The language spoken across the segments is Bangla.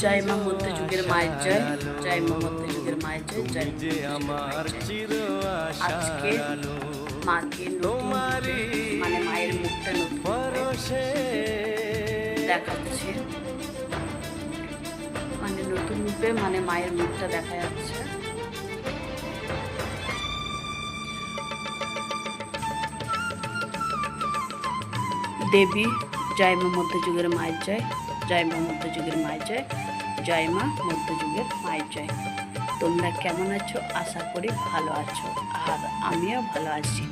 জয় মা মধ্যযুগের মায়ের জয়, জয় মা মধ্যযুগের মায়ের জয়, জয় মা মধ্যযুগের মায়ের জয়। আজকে মাকে নতুন মানে মায়ের মুখটা নতুন দেখাচ্ছে, মানে নতুন রূপে মানে মায়ের মুখটা দেখা যাচ্ছে। দেবী জয় মা মধ্যযুগের মায়ের জয়, জয় মা মধ্যযুগের মায়ের জয়, জয় মা মধ্যযুগের মায়ের জয়। তোমরা কেমন আছো? আশা করি ভালো আছো, আর আমিও ভালো আছি।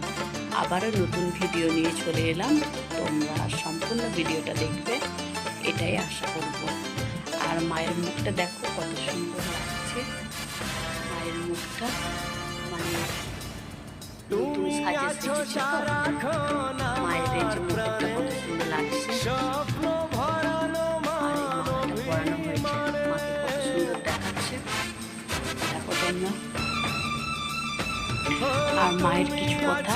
আবারও নতুন ভিডিও নিয়ে চলে এলাম, তোমরা সম্পূর্ণ ভিডিওটা দেখবে এটাই আশা করব। আর মায়ের মুখটা দেখো কত সুন্দর লাগছে, মায়ের মুখটা মানে নতুন সাজে সেজেছে তো, মায়ের এই যে মুখটা কত সুন্দর লাগছে। আর এই মালাটা পরানো হয়েছে, মাকে কত সুন্দর দেখাচ্ছে দেখো তোমরা। আর মায়ের কিছু কথা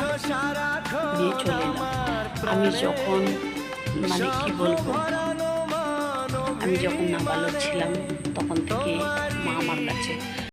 নিয়ে চলে এলাম। আমি যখন মানে কি বলবো, আমি যখন নাবালক ছিলাম তখন থেকে মা আমার কাছে